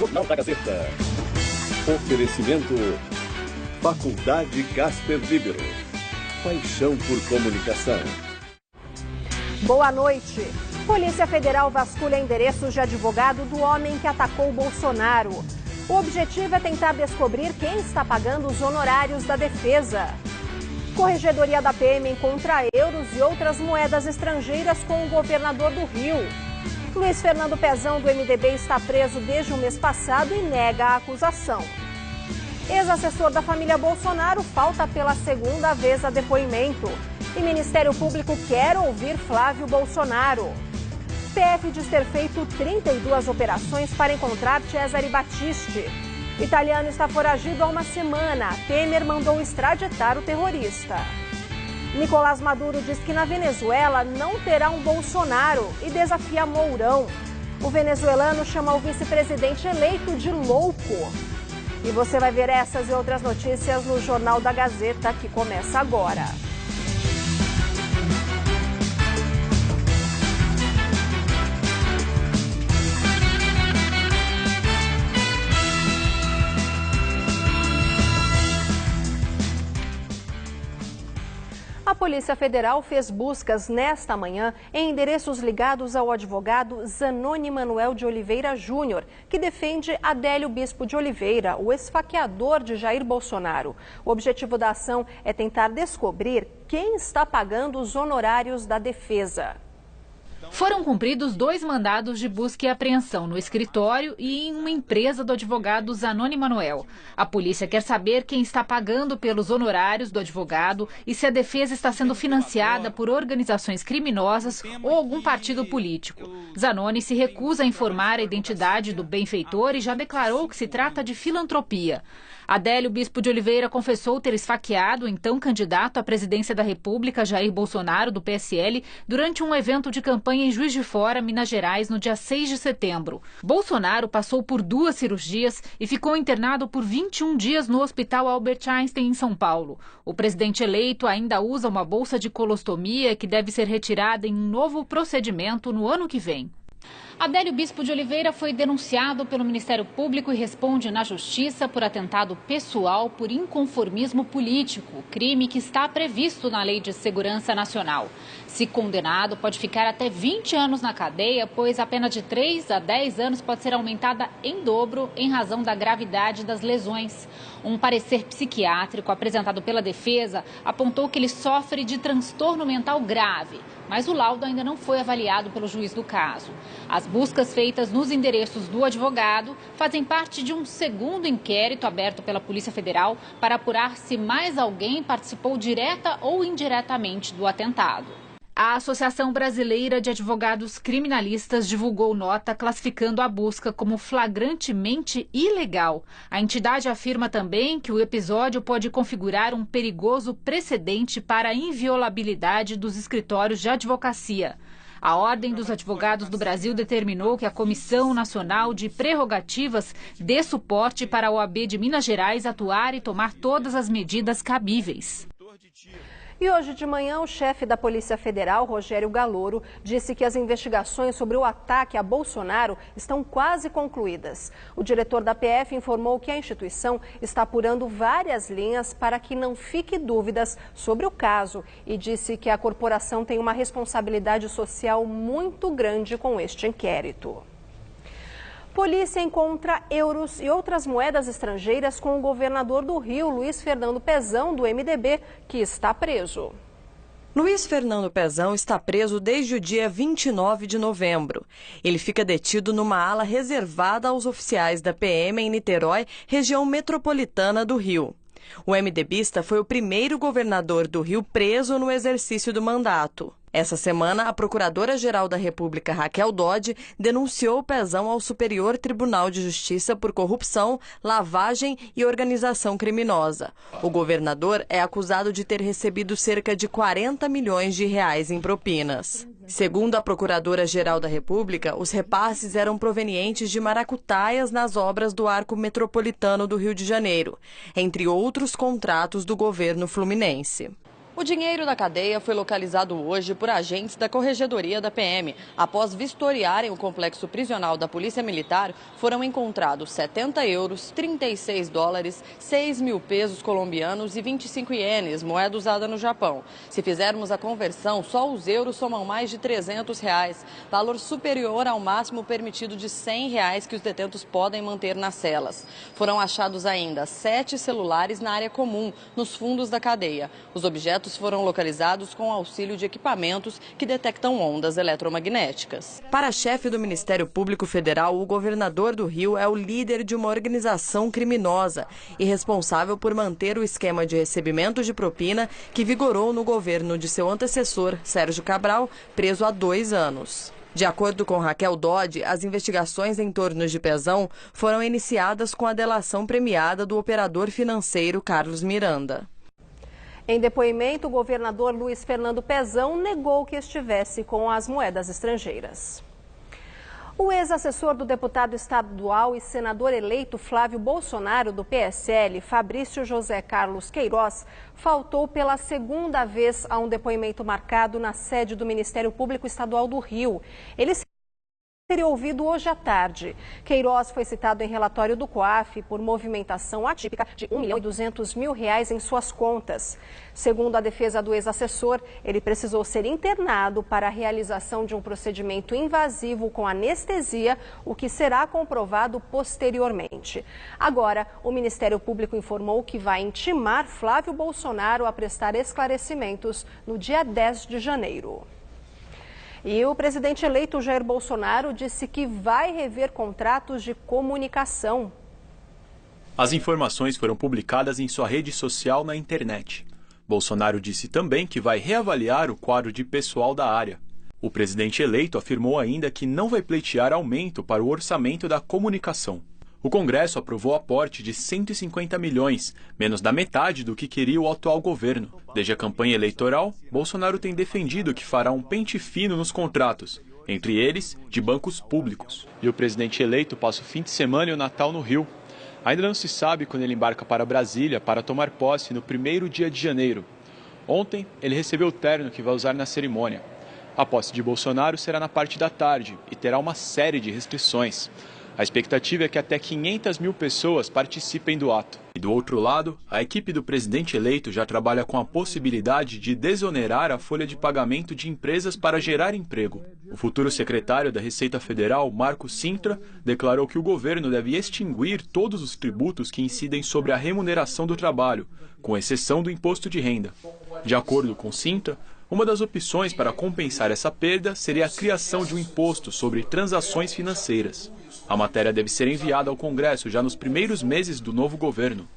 Jornal da Gazeta. Oferecimento Faculdade Casper Libero. Paixão por comunicação. Boa noite. Polícia Federal vasculha endereços de advogado do homem que atacou Bolsonaro. O objetivo é tentar descobrir quem está pagando os honorários da defesa. Corregedoria da PM encontra euros e outras moedas estrangeiras com o governador do Rio. Luiz Fernando Pezão, do MDB, está preso desde o mês passado e nega a acusação. Ex-assessor da família Bolsonaro falta pela segunda vez a depoimento. E Ministério Público quer ouvir Flávio Bolsonaro. PF diz ter feito 32 operações para encontrar Cesare Battisti. Italiano está foragido há uma semana. Temer mandou extraditar o terrorista. Nicolás Maduro diz que na Venezuela não terá um Bolsonaro e desafia Mourão. O venezuelano chama o vice-presidente eleito de louco. E você vai ver essas e outras notícias no Jornal da Gazeta, que começa agora. A Polícia Federal fez buscas nesta manhã em endereços ligados ao advogado Zanoni Manuel de Oliveira Júnior, que defende Adélio Bispo de Oliveira, o esfaqueador de Jair Bolsonaro. O objetivo da ação é tentar descobrir quem está pagando os honorários da defesa. Foram cumpridos 2 mandados de busca e apreensão no escritório e em uma empresa do advogado Zanoni Manuel. A polícia quer saber quem está pagando pelos honorários do advogado e se a defesa está sendo financiada por organizações criminosas ou algum partido político. Zanoni se recusa a informar a identidade do benfeitor e já declarou que se trata de filantropia. Adélio Bispo de Oliveira confessou ter esfaqueado o então candidato à presidência da República, Jair Bolsonaro, do PSL, durante um evento de campanha em Juiz de Fora, Minas Gerais, no dia 6 de setembro. Bolsonaro passou por 2 cirurgias e ficou internado por 21 dias no Hospital Albert Einstein, em São Paulo. O presidente eleito ainda usa uma bolsa de colostomia que deve ser retirada em um novo procedimento no ano que vem. Adélio Bispo de Oliveira foi denunciado pelo Ministério Público e responde na Justiça por atentado pessoal por inconformismo político, crime que está previsto na Lei de Segurança Nacional. Se condenado, pode ficar até 20 anos na cadeia, pois a pena de 3 a 10 anos pode ser aumentada em dobro em razão da gravidade das lesões. Um parecer psiquiátrico apresentado pela defesa apontou que ele sofre de transtorno mental grave, mas o laudo ainda não foi avaliado pelo juiz do caso. As buscas feitas nos endereços do advogado fazem parte de um segundo inquérito aberto pela Polícia Federal para apurar se mais alguém participou direta ou indiretamente do atentado. A Associação Brasileira de Advogados Criminalistas divulgou nota classificando a busca como flagrantemente ilegal. A entidade afirma também que o episódio pode configurar um perigoso precedente para a inviolabilidade dos escritórios de advocacia. A Ordem dos Advogados do Brasil determinou que a Comissão Nacional de Prerrogativas dê suporte para a OAB de Minas Gerais atuar e tomar todas as medidas cabíveis. E hoje de manhã, o chefe da Polícia Federal, Rogério Galouro, disse que as investigações sobre o ataque a Bolsonaro estão quase concluídas. O diretor da PF informou que a instituição está apurando várias linhas para que não fique dúvidas sobre o caso e disse que a corporação tem uma responsabilidade social muito grande com este inquérito. Polícia encontra euros e outras moedas estrangeiras com o governador do Rio, Luiz Fernando Pezão, do MDB, que está preso. Luiz Fernando Pezão está preso desde o dia 29 de novembro. Ele fica detido numa ala reservada aos oficiais da PM em Niterói, região metropolitana do Rio. O MDBista foi o primeiro governador do Rio preso no exercício do mandato. Essa semana, a Procuradora-Geral da República, Raquel Dodge, denunciou Pezão ao Superior Tribunal de Justiça por corrupção, lavagem e organização criminosa. O governador é acusado de ter recebido cerca de 40 milhões de reais em propinas. Segundo a Procuradora-Geral da República, os repasses eram provenientes de maracutaias nas obras do Arco Metropolitano do Rio de Janeiro, entre outros contratos do governo fluminense. O dinheiro da cadeia foi localizado hoje por agentes da Corregedoria da PM. Após vistoriarem o complexo prisional da Polícia Militar, foram encontrados 70 euros, 36 dólares, 6 mil pesos colombianos e 25 ienes, moeda usada no Japão. Se fizermos a conversão, só os euros somam mais de R$300, valor superior ao máximo permitido de R$100 que os detentos podem manter nas celas. Foram achados ainda 7 celulares na área comum, nos fundos da cadeia. Os objetos foram localizados com auxílio de equipamentos que detectam ondas eletromagnéticas. Para a chefe do Ministério Público Federal, o governador do Rio é o líder de uma organização criminosa e responsável por manter o esquema de recebimento de propina que vigorou no governo de seu antecessor, Sérgio Cabral, preso há 2 anos. De acordo com Raquel Dodge, as investigações em torno de Pezão foram iniciadas com a delação premiada do operador financeiro Carlos Miranda. Em depoimento, o governador Luiz Fernando Pezão negou que estivesse com as moedas estrangeiras. O ex-assessor do deputado estadual e senador eleito Flávio Bolsonaro, do PSL, Fabrício José Carlos Queiroz, faltou pela 2ª vez a um depoimento marcado na sede do Ministério Público Estadual do Rio. Ele seria ouvido hoje à tarde. Queiroz foi citado em relatório do COAF por movimentação atípica de R$1.200.000 em suas contas. Segundo a defesa do ex-assessor, ele precisou ser internado para a realização de um procedimento invasivo com anestesia, o que será comprovado posteriormente. Agora, o Ministério Público informou que vai intimar Flávio Bolsonaro a prestar esclarecimentos no dia 10 de janeiro. E o presidente eleito Jair Bolsonaro disse que vai rever contratos de comunicação. As informações foram publicadas em sua rede social na internet. Bolsonaro disse também que vai reavaliar o quadro de pessoal da área. O presidente eleito afirmou ainda que não vai pleitear aumento para o orçamento da comunicação. O Congresso aprovou aporte de 150 milhões, menos da metade do que queria o atual governo. Desde a campanha eleitoral, Bolsonaro tem defendido que fará um pente fino nos contratos, entre eles de bancos públicos. E o presidente eleito passa o fim de semana e o Natal no Rio. Ainda não se sabe quando ele embarca para Brasília para tomar posse no 1º dia de janeiro. Ontem, ele recebeu o terno que vai usar na cerimônia. A posse de Bolsonaro será na parte da tarde e terá uma série de restrições. A expectativa é que até 500 mil pessoas participem do ato. E do outro lado, a equipe do presidente eleito já trabalha com a possibilidade de desonerar a folha de pagamento de empresas para gerar emprego. O futuro secretário da Receita Federal, Marco Sintra, declarou que o governo deve extinguir todos os tributos que incidem sobre a remuneração do trabalho, com exceção do imposto de renda. De acordo com Sintra, uma das opções para compensar essa perda seria a criação de um imposto sobre transações financeiras. A matéria deve ser enviada ao Congresso já nos primeiros meses do novo governo.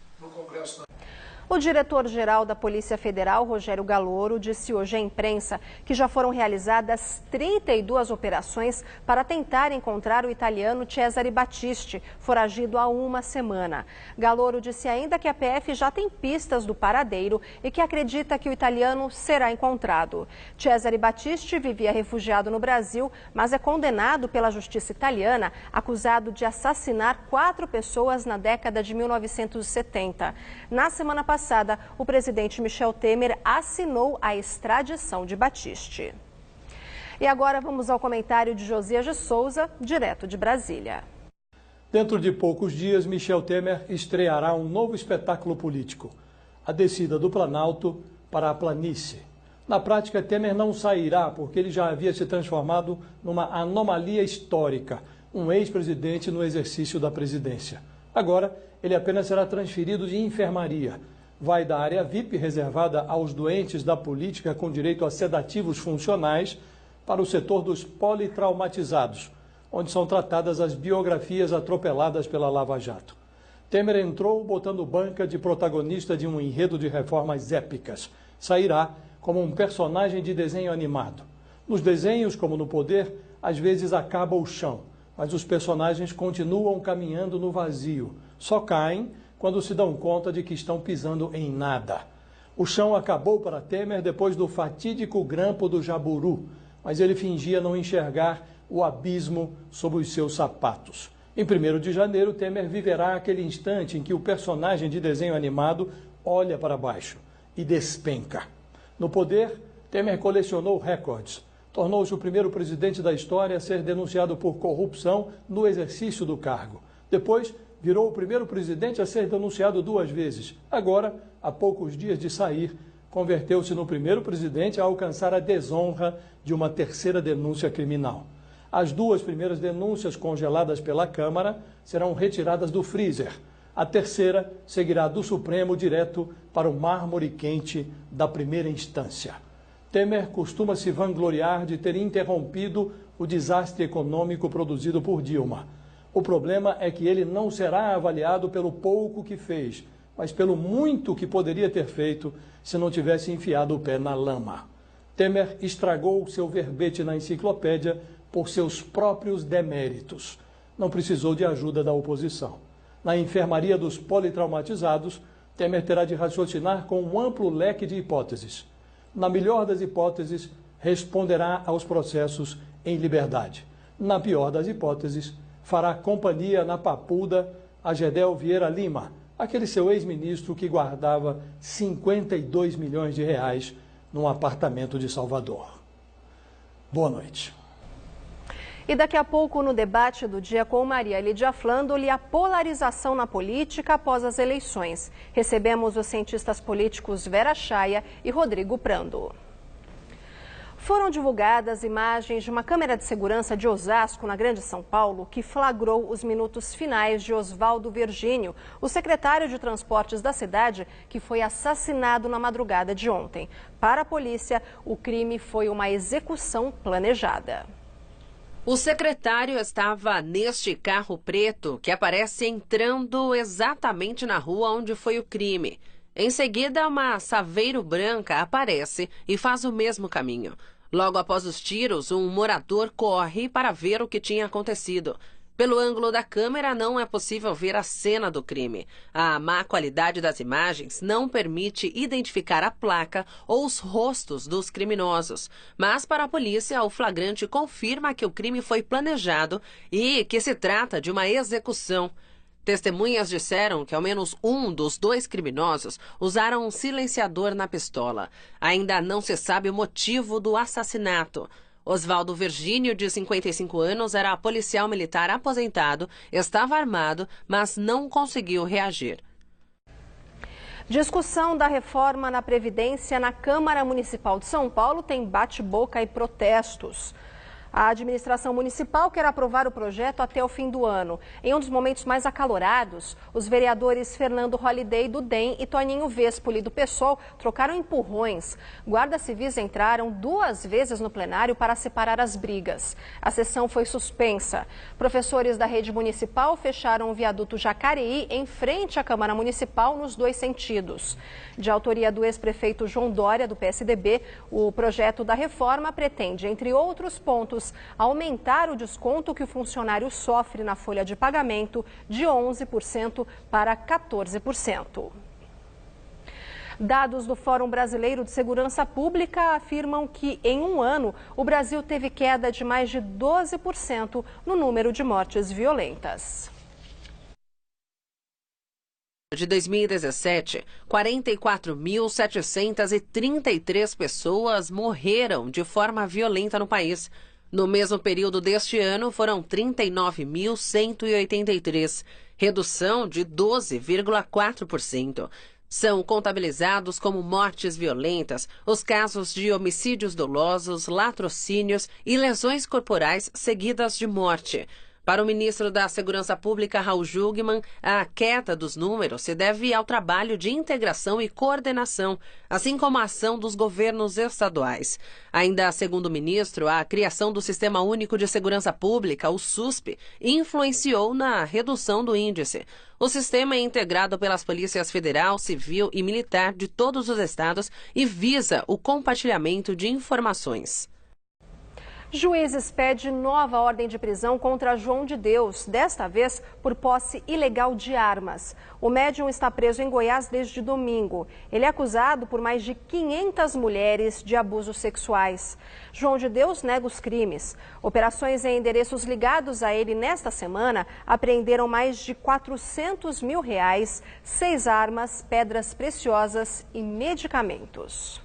O diretor-geral da Polícia Federal, Rogério Galouro, disse hoje à imprensa que já foram realizadas 32 operações para tentar encontrar o italiano Cesare Battisti, foragido há uma semana. Galouro disse ainda que a PF já tem pistas do paradeiro e que acredita que o italiano será encontrado. Cesare Battisti vivia refugiado no Brasil, mas é condenado pela justiça italiana, acusado de assassinar 4 pessoas na década de 1970. Na semana passada, o presidente Michel Temer assinou a extradição de Battisti. E agora vamos ao comentário de Josias de Souza, direto de Brasília. Dentro de poucos dias, Michel Temer estreará um novo espetáculo político, a descida do Planalto para a planície. Na prática, Temer não sairá porque ele já havia se transformado numa anomalia histórica, um ex-presidente no exercício da presidência. Agora, ele apenas será transferido de enfermaria. Vai da área VIP, reservada aos doentes da política com direito a sedativos funcionais, para o setor dos politraumatizados, onde são tratadas as biografias atropeladas pela Lava Jato. Temer entrou botando banca de protagonista de um enredo de reformas épicas. Sairá como um personagem de desenho animado. Nos desenhos, como no poder, às vezes acaba o chão, mas os personagens continuam caminhando no vazio. Só caem quando se dão conta de que estão pisando em nada. O chão acabou para Temer depois do fatídico grampo do Jaburu, mas ele fingia não enxergar o abismo sob os seus sapatos. Em 1º de janeiro, Temer viverá aquele instante em que o personagem de desenho animado olha para baixo e despenca. No poder, Temer colecionou recordes. Tornou-se o primeiro presidente da história a ser denunciado por corrupção no exercício do cargo. Depois, virou o primeiro presidente a ser denunciado 2 vezes. Agora, há poucos dias de sair, converteu-se no primeiro presidente a alcançar a desonra de uma 3ª denúncia criminal. As 2 primeiras denúncias congeladas pela Câmara serão retiradas do freezer. A 3ª seguirá do Supremo direto para o mármore quente da primeira instância. Temer costuma se vangloriar de ter interrompido o desastre econômico produzido por Dilma. O problema é que ele não será avaliado pelo pouco que fez, mas pelo muito que poderia ter feito se não tivesse enfiado o pé na lama. Temer estragou seu verbete na enciclopédia por seus próprios deméritos. Não precisou de ajuda da oposição. Na enfermaria dos politraumatizados, Temer terá de raciocinar com um amplo leque de hipóteses. Na melhor das hipóteses, responderá aos processos em liberdade. Na pior das hipóteses, fará companhia na papuda a Gedel Vieira Lima, aquele seu ex-ministro que guardava 52 milhões de reais num apartamento de Salvador. Boa noite. E daqui a pouco, no debate do dia com Maria Lídia Flandoli, a polarização na política após as eleições. Recebemos os cientistas políticos Vera Chaia e Rodrigo Prando. Foram divulgadas imagens de uma câmera de segurança de Osasco, na Grande São Paulo, que flagrou os minutos finais de Oswaldo Virgínio, o secretário de Transportes da cidade, que foi assassinado na madrugada de ontem. Para a polícia, o crime foi uma execução planejada. O secretário estava neste carro preto que aparece entrando exatamente na rua onde foi o crime. Em seguida, uma Saveiro branca aparece e faz o mesmo caminho. Logo após os tiros, um morador corre para ver o que tinha acontecido. Pelo ângulo da câmera, não é possível ver a cena do crime. A má qualidade das imagens não permite identificar a placa ou os rostos dos criminosos. Mas, para a polícia, o flagrante confirma que o crime foi planejado e que se trata de uma execução. Testemunhas disseram que ao menos um dos 2 criminosos usaram um silenciador na pistola. Ainda não se sabe o motivo do assassinato. Oswaldo Virgínio, de 55 anos, era policial militar aposentado, estava armado, mas não conseguiu reagir. Discussão da reforma na Previdência na Câmara Municipal de São Paulo tem bate-boca e protestos. A administração municipal quer aprovar o projeto até o fim do ano. Em um dos momentos mais acalorados, os vereadores Fernando Holliday, do DEM, e Toninho Vespoli, do PSOL, trocaram empurrões. Guardas civis entraram 2 vezes no plenário para separar as brigas. A sessão foi suspensa. Professores da rede municipal fecharam o viaduto Jacareí em frente à Câmara Municipal nos 2 sentidos. De autoria do ex-prefeito João Dória, do PSDB, o projeto da reforma pretende, entre outros pontos, aumentar o desconto que o funcionário sofre na folha de pagamento de 11% para 14%. Dados do Fórum Brasileiro de Segurança Pública afirmam que, em um ano, o Brasil teve queda de mais de 12% no número de mortes violentas. De 2017, 44.733 pessoas morreram de forma violenta no país. No mesmo período deste ano, foram 39.183, redução de 12,4%. São contabilizados como mortes violentas os casos de homicídios dolosos, latrocínios e lesões corporais seguidas de morte. Para o ministro da Segurança Pública, Raul Jungmann, a queda dos números se deve ao trabalho de integração e coordenação, assim como a ação dos governos estaduais. Ainda segundo o ministro, a criação do Sistema Único de Segurança Pública, o SUSP, influenciou na redução do índice. O sistema é integrado pelas polícias federal, civil e militar de todos os estados e visa o compartilhamento de informações. Juízes pedem nova ordem de prisão contra João de Deus, desta vez por posse ilegal de armas. O médium está preso em Goiás desde domingo. Ele é acusado por mais de 500 mulheres de abusos sexuais. João de Deus nega os crimes. Operações em endereços ligados a ele nesta semana apreenderam mais de R$400 mil, 6 armas, pedras preciosas e medicamentos.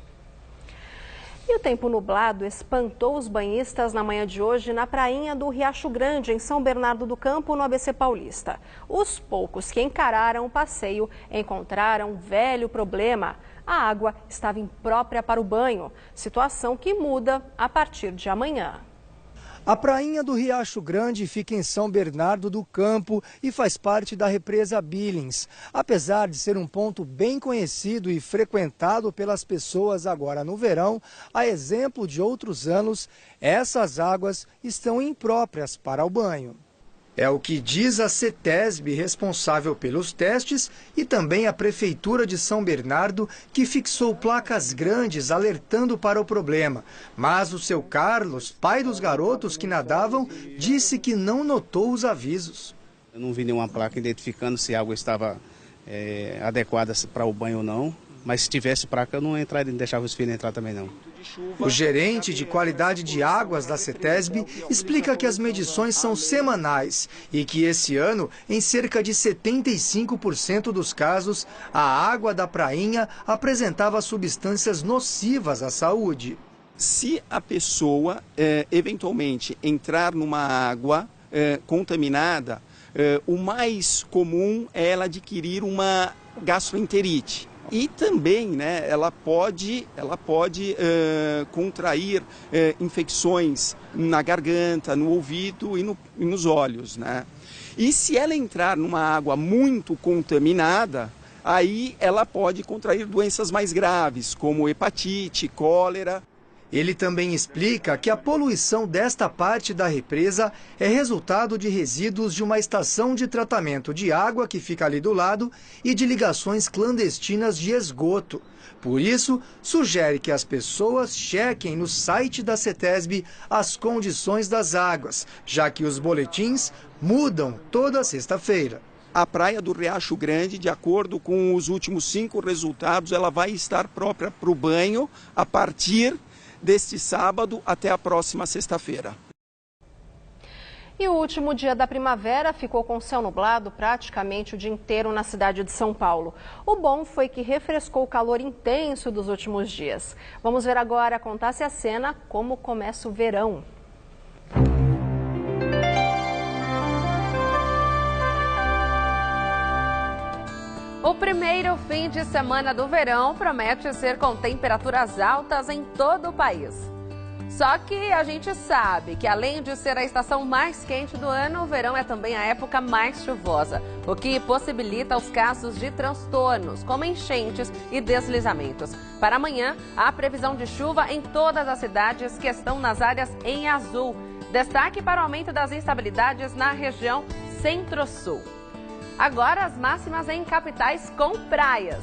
E o tempo nublado espantou os banhistas na manhã de hoje na prainha do Riacho Grande, em São Bernardo do Campo, no ABC Paulista. Os poucos que encararam o passeio encontraram um velho problema. A água estava imprópria para o banho, situação que muda a partir de amanhã. A prainha do Riacho Grande fica em São Bernardo do Campo e faz parte da represa Billings. Apesar de ser um ponto bem conhecido e frequentado pelas pessoas agora no verão, a exemplo de outros anos, essas águas estão impróprias para o banho. É o que diz a CETESB, responsável pelos testes, e também a Prefeitura de São Bernardo, que fixou placas grandes alertando para o problema. Mas o seu Carlos, pai dos garotos que nadavam, disse que não notou os avisos. Eu não vi nenhuma placa identificando se a água estava adequada para o banho ou não. Mas se tivesse placa, eu não deixava os filhos entrar também não. O gerente de qualidade de águas da CETESB explica que as medições são semanais e que esse ano, em cerca de 75% dos casos, a água da prainha apresentava substâncias nocivas à saúde. Se a pessoa eventualmente entrar numa água contaminada, o mais comum é ela adquirir uma gastroenterite. E também, né, ela pode contrair infecções na garganta, no ouvido e nos olhos, né? E se ela entrar numa água muito contaminada, aí ela pode contrair doenças mais graves, como hepatite, cólera. Ele também explica que a poluição desta parte da represa é resultado de resíduos de uma estação de tratamento de água que fica ali do lado e de ligações clandestinas de esgoto. Por isso, sugere que as pessoas chequem no site da CETESB as condições das águas, já que os boletins mudam toda sexta-feira. A praia do Riacho Grande, de acordo com os últimos 5 resultados, ela vai estar própria para o banho a partir deste sábado até a próxima sexta-feira. E o último dia da primavera ficou com céu nublado praticamente o dia inteiro na cidade de São Paulo. O bom foi que refrescou o calor intenso dos últimos dias. Vamos ver agora, Contasse a Cena, como começa o verão. O primeiro fim de semana do verão promete ser com temperaturas altas em todo o país. Só que a gente sabe que, além de ser a estação mais quente do ano, o verão é também a época mais chuvosa, o que possibilita os casos de transtornos, como enchentes e deslizamentos. Para amanhã, há previsão de chuva em todas as cidades que estão nas áreas em azul. Destaque para o aumento das instabilidades na região centro-sul. Agora as máximas em capitais com praias.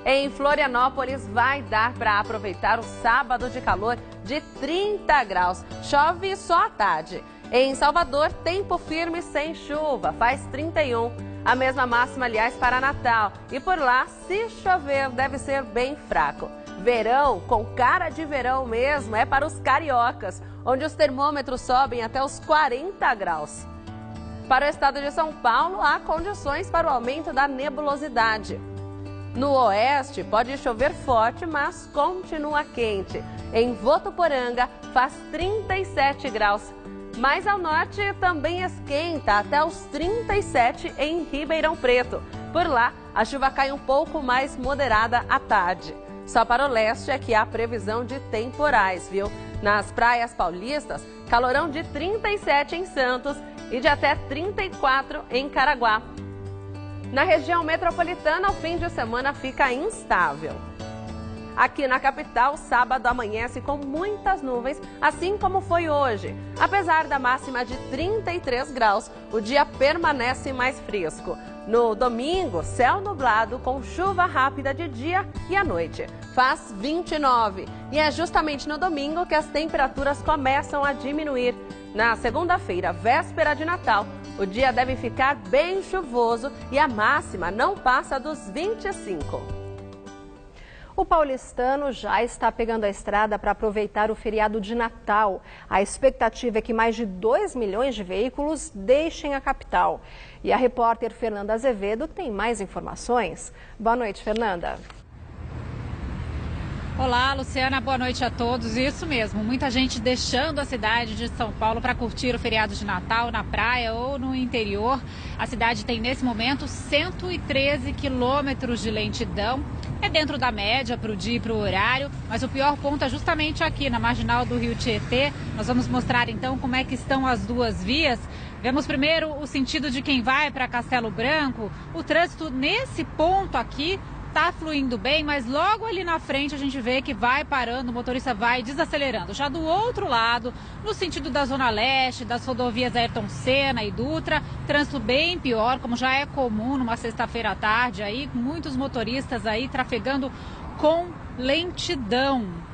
Em Florianópolis vai dar para aproveitar o sábado de calor de 30 graus. Chove só à tarde. Em Salvador, tempo firme sem chuva, faz 31. A mesma máxima, aliás, para Natal. E por lá, se chover, deve ser bem fraco. Verão, com cara de verão mesmo, é para os cariocas, onde os termômetros sobem até os 40 graus. Para o estado de São Paulo, há condições para o aumento da nebulosidade. No oeste, pode chover forte, mas continua quente. Em Votuporanga, faz 37 graus. Mais ao norte, também esquenta até os 37 em Ribeirão Preto. Por lá, a chuva cai um pouco mais moderada à tarde. Só para o leste é que há previsão de temporais, viu? Nas praias paulistas, calorão de 37 em Santos e de até 34 em Caraguá. Na região metropolitana, o fim de semana fica instável. Aqui na capital, sábado amanhece com muitas nuvens, assim como foi hoje. Apesar da máxima de 33 graus, o dia permanece mais fresco. No domingo, céu nublado com chuva rápida de dia e à noite. Faz 29 e é justamente no domingo que as temperaturas começam a diminuir. Na segunda-feira, véspera de Natal, o dia deve ficar bem chuvoso e a máxima não passa dos 25. O paulistano já está pegando a estrada para aproveitar o feriado de Natal. A expectativa é que mais de 2 milhões de veículos deixem a capital. E a repórter Fernanda Azevedo tem mais informações. Boa noite, Fernanda. Olá, Luciana, boa noite a todos. Isso mesmo, muita gente deixando a cidade de São Paulo para curtir o feriado de Natal na praia ou no interior. A cidade tem, nesse momento, 113 quilômetros de lentidão. É dentro da média para o dia e para o horário, mas o pior ponto é justamente aqui, na marginal do Rio Tietê. Nós vamos mostrar, então, como é que estão as duas vias. Vemos primeiro o sentido de quem vai para Castelo Branco. O trânsito nesse ponto aqui está fluindo bem, mas logo ali na frente a gente vê que vai parando, o motorista vai desacelerando. Já do outro lado, no sentido da Zona Leste, das rodovias Ayrton Senna e Dutra, trânsito bem pior, como já é comum numa sexta-feira à tarde, aí muitos motoristas aí trafegando com lentidão.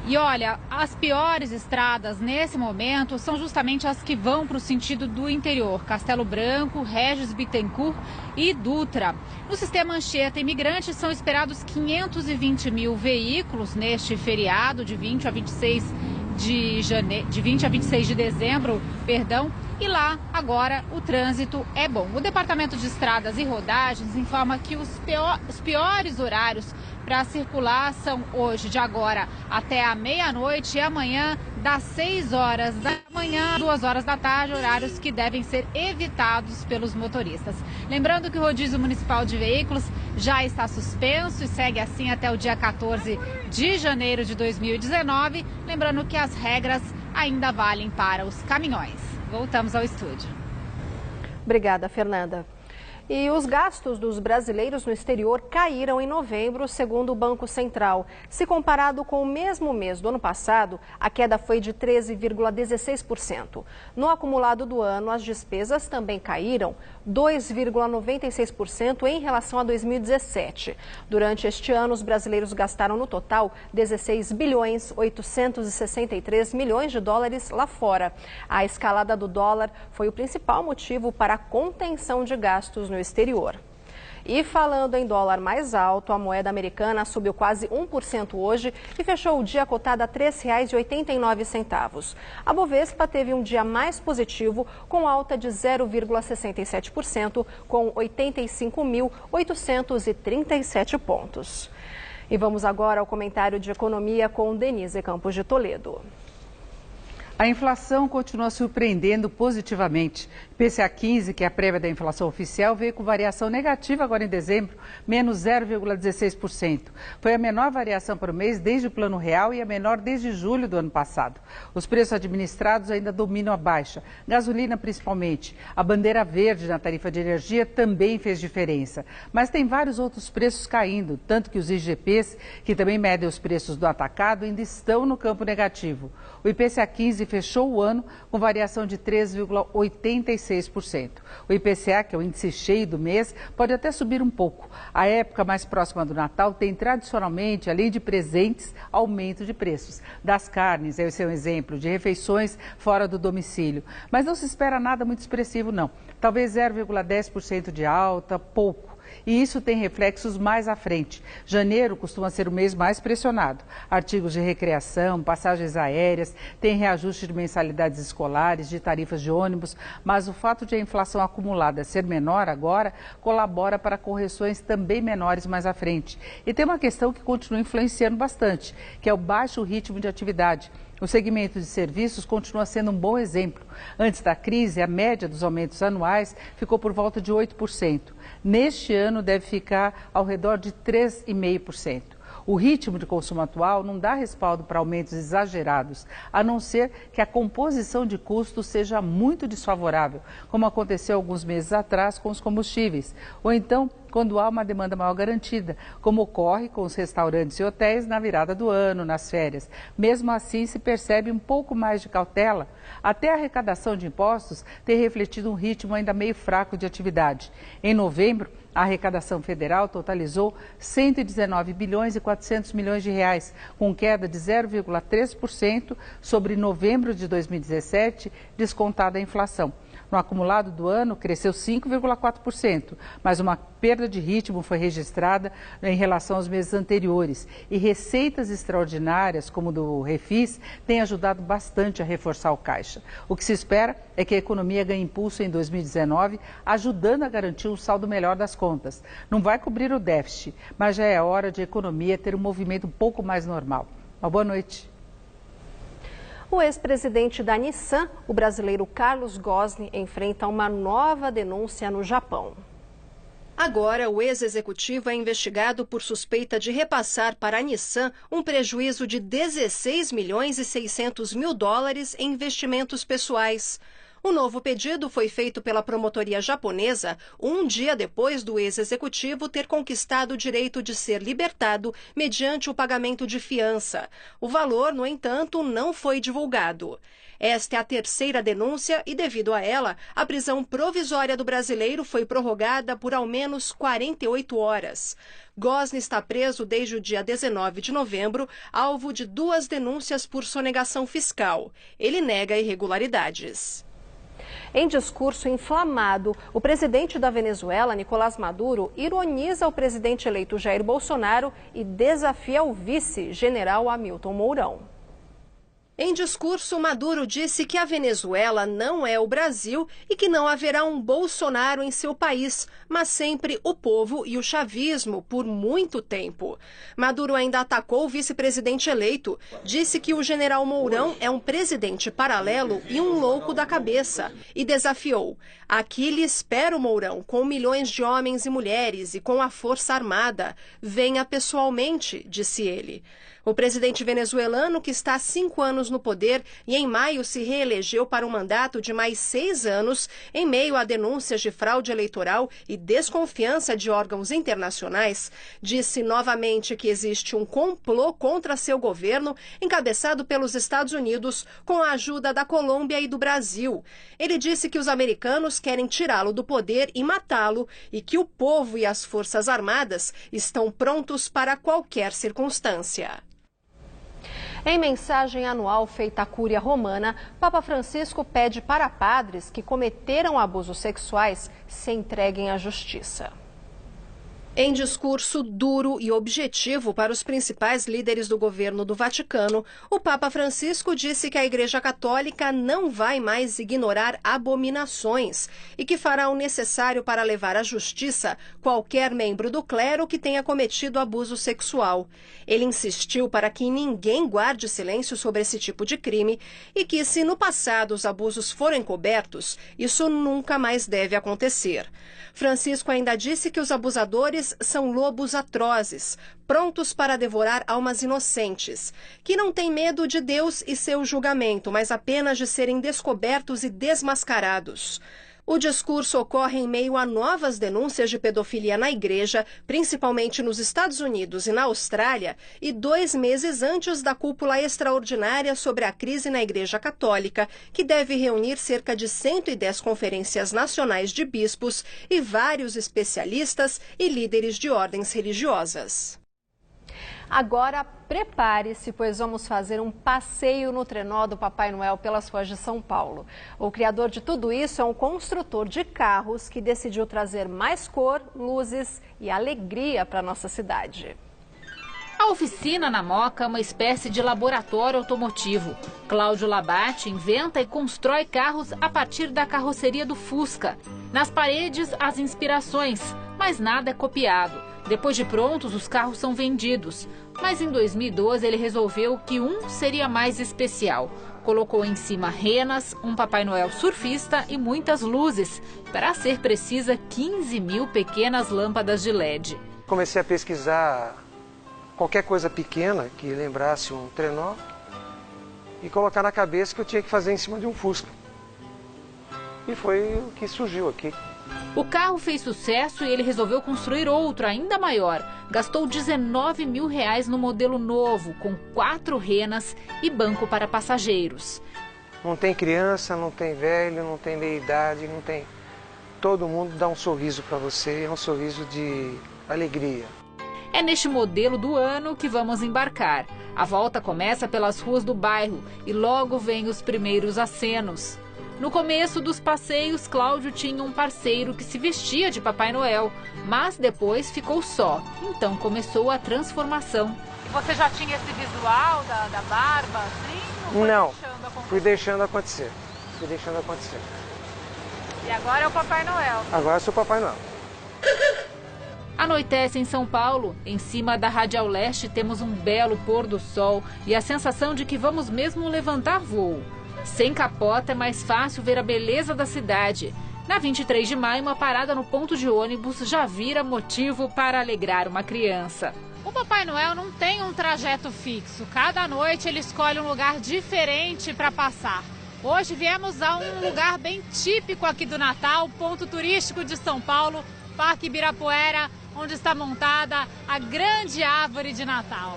E olha, as piores estradas nesse momento são justamente as que vão para o sentido do interior. Castelo Branco, Regis Bittencourt e Dutra. No sistema Anchieta Imigrante são esperados 520 mil veículos neste feriado de 20 a 26 de dezembro, e lá agora o trânsito é bom. O Departamento de Estradas e Rodagens informa que os piores horários para circular são hoje, de agora até a meia-noite, e amanhã das 6 horas da manhã às 2 horas da tarde, horários que devem ser evitados pelos motoristas. Lembrando que o rodízio municipal de veículos já está suspenso e segue assim até o dia 14 de janeiro de 2019. Lembrando que as regras ainda valem para os caminhões. Voltamos ao estúdio. Obrigada, Fernanda. E os gastos dos brasileiros no exterior caíram em novembro, segundo o Banco Central. Se comparado com o mesmo mês do ano passado, a queda foi de 13,16%. No acumulado do ano, as despesas também caíram 2,96% em relação a 2017. Durante este ano, os brasileiros gastaram no total 16,863 bilhões de dólares lá fora. A escalada do dólar foi o principal motivo para a contenção de gastos no exterior. E falando em dólar mais alto, a moeda americana subiu quase 1% hoje e fechou o dia cotada a R$ 3,89. A Bovespa teve um dia mais positivo, com alta de 0,67%, com 85.837 pontos. E vamos agora ao comentário de economia com Denise Campos de Toledo. A inflação continua surpreendendo positivamente. IPCA 15, que é a prévia da inflação oficial, veio com variação negativa agora em dezembro, menos 0,16%. Foi a menor variação para o mês desde o Plano Real e a menor desde julho do ano passado. Os preços administrados ainda dominam a baixa, gasolina principalmente. A bandeira verde na tarifa de energia também fez diferença. Mas tem vários outros preços caindo, tanto que os IGPs, que também medem os preços do atacado, ainda estão no campo negativo. O IPCA 15 fechou o ano com variação de 3,86%. O IPCA, que é o índice cheio do mês, pode até subir um pouco. A época mais próxima do Natal tem tradicionalmente, além de presentes, aumento de preços. Das carnes, esse é um exemplo, de refeições fora do domicílio. Mas não se espera nada muito expressivo, não. Talvez 0,10% de alta, pouco. E isso tem reflexos mais à frente. Janeiro costuma ser o mês mais pressionado. Artigos de recreação, passagens aéreas, tem reajuste de mensalidades escolares, de tarifas de ônibus, mas o fato de a inflação acumulada ser menor agora colabora para correções também menores mais à frente. E tem uma questão que continua influenciando bastante, que é o baixo ritmo de atividade. O segmento de serviços continua sendo um bom exemplo. Antes da crise, a média dos aumentos anuais ficou por volta de 8%. Neste ano, deve ficar ao redor de 3,5%. O ritmo de consumo atual não dá respaldo para aumentos exagerados, a não ser que a composição de custos seja muito desfavorável, como aconteceu alguns meses atrás com os combustíveis, ou então quando há uma demanda maior garantida, como ocorre com os restaurantes e hotéis na virada do ano, nas férias. Mesmo assim, se percebe um pouco mais de cautela. Até a arrecadação de impostos tem refletido um ritmo ainda meio fraco de atividade. Em novembro, a arrecadação federal totalizou 119 bilhões e 400 milhões de reais, com queda de 0,3% sobre novembro de 2017, descontada a inflação. No acumulado do ano, cresceu 5,4%, mas uma perda de ritmo foi registrada em relação aos meses anteriores. E receitas extraordinárias, como do Refis, têm ajudado bastante a reforçar o caixa. O que se espera é que a economia ganhe impulso em 2019, ajudando a garantir um saldo melhor das contas. Não vai cobrir o déficit, mas já é hora de a economia ter um movimento um pouco mais normal. Uma boa noite. O ex-presidente da Nissan, o brasileiro Carlos Ghosn, enfrenta uma nova denúncia no Japão. Agora, o ex-executivo é investigado por suspeita de repassar para a Nissan um prejuízo de 16 milhões e 600 mil dólares em investimentos pessoais. O novo pedido foi feito pela promotoria japonesa um dia depois do ex-executivo ter conquistado o direito de ser libertado mediante o pagamento de fiança. O valor, no entanto, não foi divulgado. Esta é a terceira denúncia e, devido a ela, a prisão provisória do brasileiro foi prorrogada por ao menos 48 horas. Ghosn está preso desde o dia 19 de novembro, alvo de 2 denúncias por sonegação fiscal. Ele nega irregularidades. Em discurso inflamado, o presidente da Venezuela, Nicolás Maduro, ironiza o presidente eleito Jair Bolsonaro e desafia o vice, general Hamilton Mourão. Em discurso, Maduro disse que a Venezuela não é o Brasil e que não haverá um Bolsonaro em seu país, mas sempre o povo e o chavismo por muito tempo. Maduro ainda atacou o vice-presidente eleito, disse que o general Mourão é um presidente paralelo e um louco da cabeça e desafiou: aqui lhe espera o Mourão com milhões de homens e mulheres e com a força armada. Venha pessoalmente, disse ele. O presidente venezuelano, que está há 5 anos no poder e em maio se reelegeu para um mandato de mais 6 anos, em meio a denúncias de fraude eleitoral e desconfiança de órgãos internacionais, disse novamente que existe um complô contra seu governo, encabeçado pelos Estados Unidos, com a ajuda da Colômbia e do Brasil. Ele disse que os americanos querem tirá-lo do poder e matá-lo e que o povo e as Forças Armadas estão prontos para qualquer circunstância. Em mensagem anual feita à Cúria Romana, Papa Francisco pede para padres que cometeram abusos sexuais se entreguem à justiça. Em discurso duro e objetivo para os principais líderes do governo do Vaticano, o Papa Francisco disse que a Igreja Católica não vai mais ignorar abominações e que fará o necessário para levar à justiça qualquer membro do clero que tenha cometido abuso sexual. Ele insistiu para que ninguém guarde silêncio sobre esse tipo de crime e que, se no passado os abusos forem cobertos, isso nunca mais deve acontecer. Francisco ainda disse que os abusadores são lobos atrozes, prontos para devorar almas inocentes, que não têm medo de Deus e seu julgamento, mas apenas de serem descobertos e desmascarados. O discurso ocorre em meio a novas denúncias de pedofilia na igreja, principalmente nos Estados Unidos e na Austrália, e 2 meses antes da cúpula extraordinária sobre a crise na Igreja Católica, que deve reunir cerca de 110 conferências nacionais de bispos e vários especialistas e líderes de ordens religiosas. Agora, prepare-se, pois vamos fazer um passeio no trenó do Papai Noel pelas ruas de São Paulo. O criador de tudo isso é um construtor de carros que decidiu trazer mais cor, luzes e alegria para a nossa cidade. A oficina na Moca é uma espécie de laboratório automotivo. Cláudio Labate inventa e constrói carros a partir da carroceria do Fusca. Nas paredes, as inspirações, mas nada é copiado. Depois de prontos, os carros são vendidos. Mas em 2012 ele resolveu que um seria mais especial. Colocou em cima renas, um Papai Noel surfista e muitas luzes. Para ser precisa, 15 mil pequenas lâmpadas de LED. Comecei a pesquisar qualquer coisa pequena que lembrasse um trenó e colocar na cabeça que eu tinha que fazer em cima de um Fusca. E foi o que surgiu aqui. O carro fez sucesso e ele resolveu construir outro ainda maior. Gastou R$19 mil no modelo novo, com 4 renas e banco para passageiros. Não tem criança, não tem velho, não tem meia-idade, não tem... Todo mundo dá um sorriso para você, é um sorriso de alegria. É neste modelo do ano que vamos embarcar. A volta começa pelas ruas do bairro e logo vem os primeiros acenos. No começo dos passeios, Cláudio tinha um parceiro que se vestia de Papai Noel, mas depois ficou só. Então começou a transformação. E você já tinha esse visual da barba, assim? Não, fui deixando acontecer. E agora é o Papai Noel. Agora eu sou o Papai Noel. Anoitece em São Paulo. Em cima da Radial Leste temos um belo pôr do sol e a sensação de que vamos mesmo levantar voo. Sem capota é mais fácil ver a beleza da cidade. Na 23 de maio, uma parada no ponto de ônibus já vira motivo para alegrar uma criança. O Papai Noel não tem um trajeto fixo. Cada noite ele escolhe um lugar diferente para passar. Hoje viemos a um lugar bem típico aqui do Natal, ponto turístico de São Paulo, Parque Ibirapuera, onde está montada a grande árvore de Natal.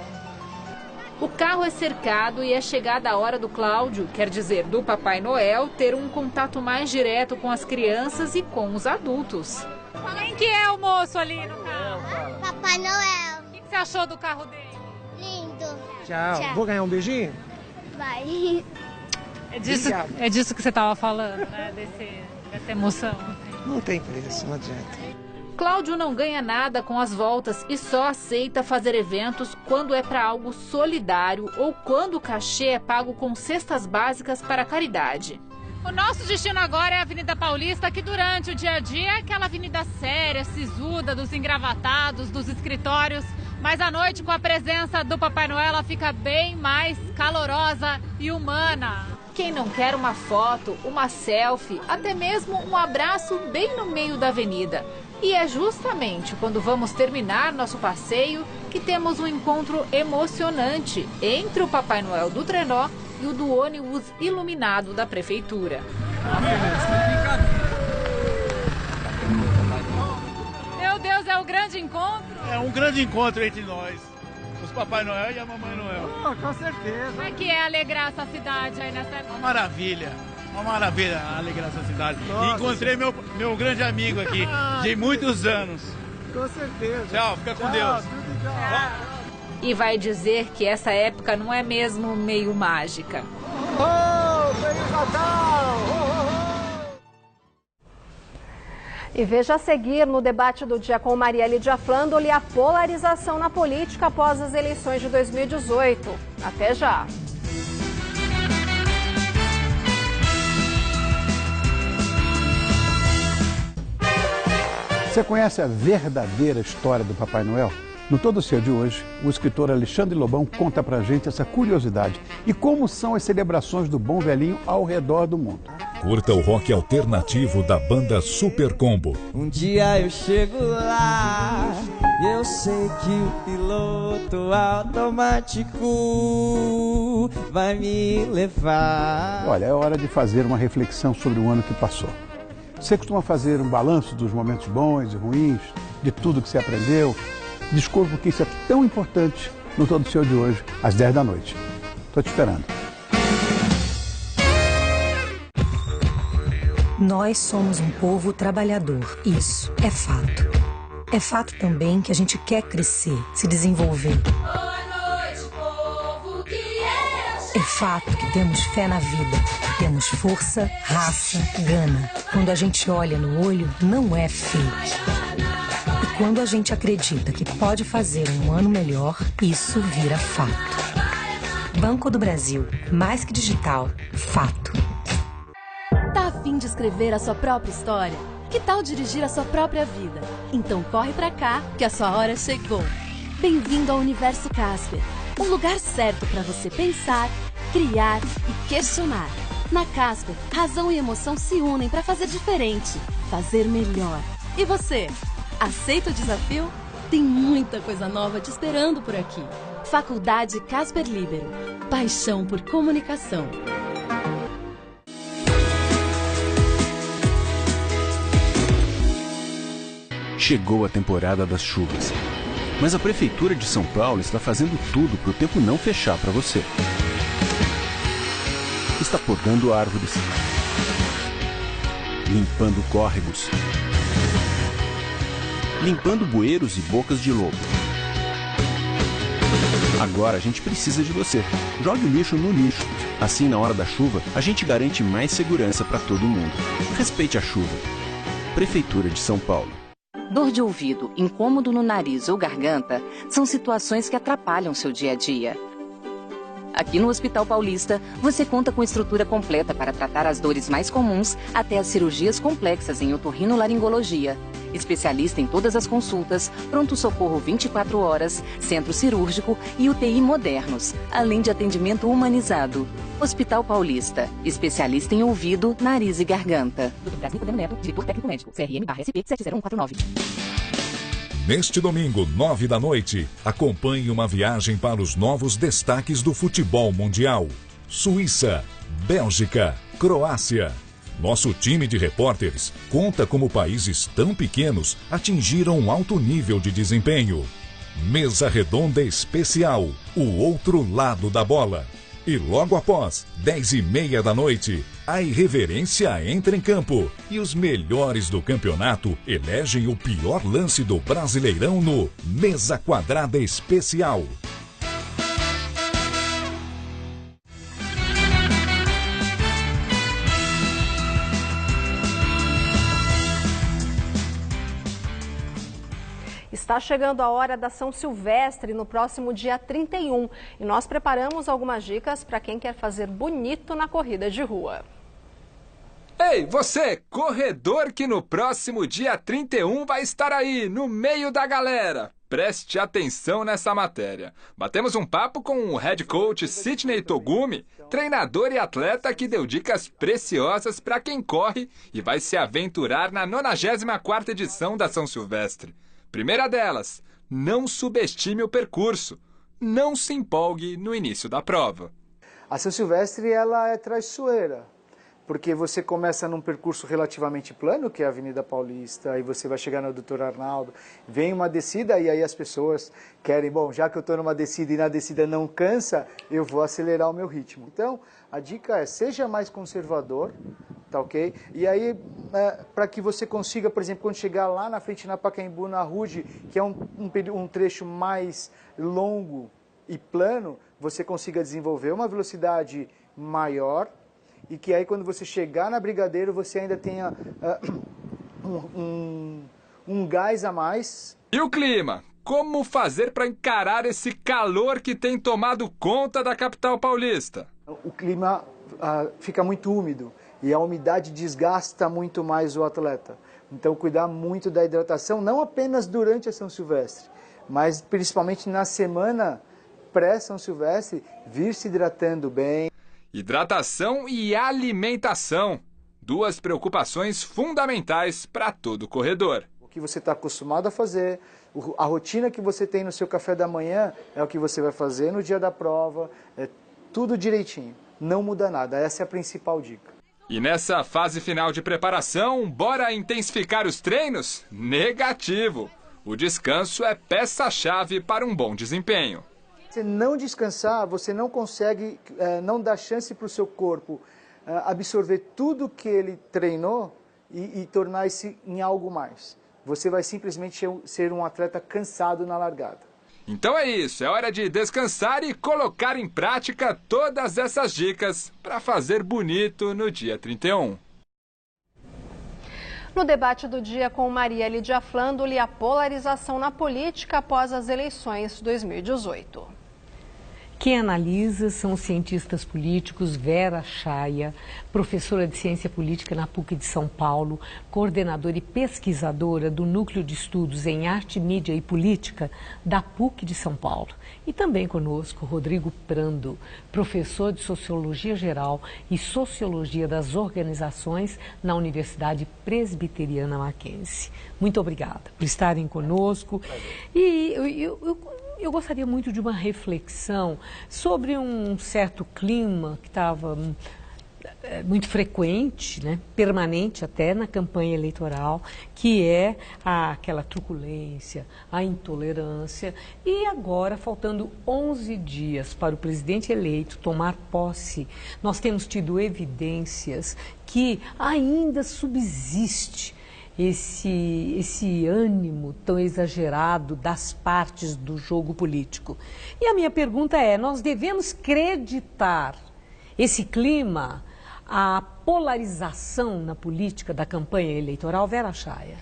O carro é cercado e é chegada a hora do Cláudio, quer dizer, do Papai Noel, ter um contato mais direto com as crianças e com os adultos. Quem que é o moço ali no carro? Papai Noel. O que você achou do carro dele? Lindo. Tchau. Vou ganhar um beijinho? Vai. É disso que você estava falando, né? Dessa emoção. Não tem preço, não adianta. Cláudio não ganha nada com as voltas e só aceita fazer eventos quando é para algo solidário ou quando o cachê é pago com cestas básicas para a caridade. O nosso destino agora é a Avenida Paulista, que durante o dia a dia é aquela avenida séria, sisuda, dos engravatados, dos escritórios. Mas à noite, com a presença do Papai Noel, ela fica bem mais calorosa e humana. Quem não quer uma foto, uma selfie, até mesmo um abraço bem no meio da avenida? E é justamente quando vamos terminar nosso passeio que temos um encontro emocionante entre o Papai Noel do trenó e o do ônibus iluminado da prefeitura. Meu Deus, é um grande encontro? É um grande encontro entre nós, os Papai Noel e a Mamãe Noel. Oh, com certeza. Como é que é alegrar essa cidade aí nessa época? Uma maravilha alegrar essa cidade. E encontrei meu grande amigo aqui, de muitos anos. Com certeza. Tchau, fica com Deus. E vai dizer que essa época não é mesmo meio mágica. Oh, Feliz Natal! E veja a seguir no debate do dia com Marielle de Aflândoli a polarização na política após as eleições de 2018. Até já! Você conhece a verdadeira história do Papai Noel? No Todo Seu de hoje, o escritor Alexandre Lobão conta pra gente essa curiosidade e como são as celebrações do Bom Velhinho ao redor do mundo. Curta o rock alternativo da banda Super Combo. Um dia eu chego lá e eu sei que o piloto automático vai me levar. Olha, é hora de fazer uma reflexão sobre o ano que passou. Você costuma fazer um balanço dos momentos bons e ruins, de tudo que você aprendeu? Descubra porque isso é tão importante no Todo Seu de hoje, às 10 da noite. Estou te esperando. Nós somos um povo trabalhador, isso é fato. É fato também que a gente quer crescer, se desenvolver. É fato que temos fé na vida, temos força, raça, gana. Quando a gente olha no olho, não é fake. E quando a gente acredita que pode fazer um ano melhor, isso vira fato. Banco do Brasil, mais que digital, fato. Tá a fim de escrever a sua própria história? Que tal dirigir a sua própria vida? Então corre pra cá, que a sua hora chegou. Bem-vindo ao Universo Casper. Um lugar certo para você pensar, criar e questionar. Na Casper, razão e emoção se unem para fazer diferente, fazer melhor. E você? Aceita o desafio? Tem muita coisa nova te esperando por aqui. Faculdade Casper Libero. Paixão por comunicação. Chegou a temporada das chuvas. Mas a Prefeitura de São Paulo está fazendo tudo para o tempo não fechar para você. Está podando árvores, limpando córregos, limpando bueiros e bocas de lobo, Agora a gente precisa de você. Jogue o lixo no lixo. Assim, na hora da chuva, a gente garante mais segurança para todo mundo. Respeite a chuva. Prefeitura de São Paulo. Dor de ouvido, incômodo no nariz ou garganta são situações que atrapalham seu dia a dia. Aqui no Hospital Paulista, você conta com estrutura completa para tratar as dores mais comuns até as cirurgias complexas em otorrinolaringologia. Especialista em todas as consultas, pronto-socorro 24 horas, centro cirúrgico e UTI modernos, além de atendimento humanizado. Hospital Paulista, especialista em ouvido, nariz e garganta. Dr. Brasil Neto, diretor técnico médico, CRM/SP 70149. Neste domingo, 9 da noite, acompanhe uma viagem para os novos destaques do futebol mundial. Suíça, Bélgica, Croácia. Nosso time de repórteres conta como países tão pequenos atingiram um alto nível de desempenho. Mesa redonda especial, o outro lado da bola. E logo após, 10h30 da noite, a irreverência entra em campo e os melhores do campeonato elegem o pior lance do Brasileirão no Mesa Quadrada Especial. Está chegando a hora da São Silvestre no próximo dia 31 e nós preparamos algumas dicas para quem quer fazer bonito na corrida de rua. Ei, você, corredor que no próximo dia 31 vai estar aí, no meio da galera. Preste atenção nessa matéria. Batemos um papo com o head coach Sidney Togumi, treinador e atleta que deu dicas preciosas para quem corre e vai se aventurar na 94ª edição da São Silvestre. Primeira delas, não subestime o percurso. Não se empolgue no início da prova. A São Silvestre ela é traiçoeira, porque você começa num percurso relativamente plano, que é a Avenida Paulista, aí você vai chegar no Dr. Arnaldo, vem uma descida e aí as pessoas querem, bom, já que eu estou numa descida e na descida não cansa, eu vou acelerar o meu ritmo. Então, a dica é, seja mais conservador, tá ok? E aí, para que você consiga, por exemplo, quando chegar lá na frente na Pacaembu, na Rude, que é um trecho mais longo e plano, você consiga desenvolver uma velocidade maior e que aí quando você chegar na Brigadeiro, você ainda tenha um gás a mais. E o clima? Como fazer para encarar esse calor que tem tomado conta da capital paulista? O clima fica muito úmido e a umidade desgasta muito mais o atleta. Então, cuidar muito da hidratação, não apenas durante a São Silvestre, mas principalmente na semana pré-São Silvestre, vir se hidratando bem. Hidratação e alimentação. Duas preocupações fundamentais para todo corredor. O que você está acostumado a fazer, a rotina que você tem no seu café da manhã é o que você vai fazer no dia da prova, é tudo direitinho, não muda nada, essa é a principal dica. E nessa fase final de preparação, bora intensificar os treinos? Negativo! O descanso é peça-chave para um bom desempenho. Se não descansar, você não consegue, não dá chance para o seu corpo absorver tudo que ele treinou e tornar isso em algo mais. Você vai simplesmente ser um atleta cansado na largada. Então é isso, é hora de descansar e colocar em prática todas essas dicas para fazer bonito no dia 31. No debate do dia com Maria Lídia Flandoli, a polarização na política após as eleições 2018. Quem analisa são os cientistas políticos Vera Chaia, professora de Ciência Política na PUC de São Paulo, coordenadora e pesquisadora do Núcleo de Estudos em Arte, Mídia e Política da PUC de São Paulo. E também conosco Rodrigo Prando, professor de Sociologia Geral e Sociologia das Organizações na Universidade Presbiteriana Mackenzie. Muito obrigada por estarem conosco. E eu gostaria muito de uma reflexão sobre um certo clima que estava muito frequente, né, permanente até na campanha eleitoral, que é aquela truculência, a intolerância. E agora, faltando 11 dias para o presidente eleito tomar posse, nós temos tido evidências que ainda subsiste esse ânimo tão exagerado das partes do jogo político. E a minha pergunta é, nós devemos acreditar esse clima, a polarização na política da campanha eleitoral? Vera Chaia.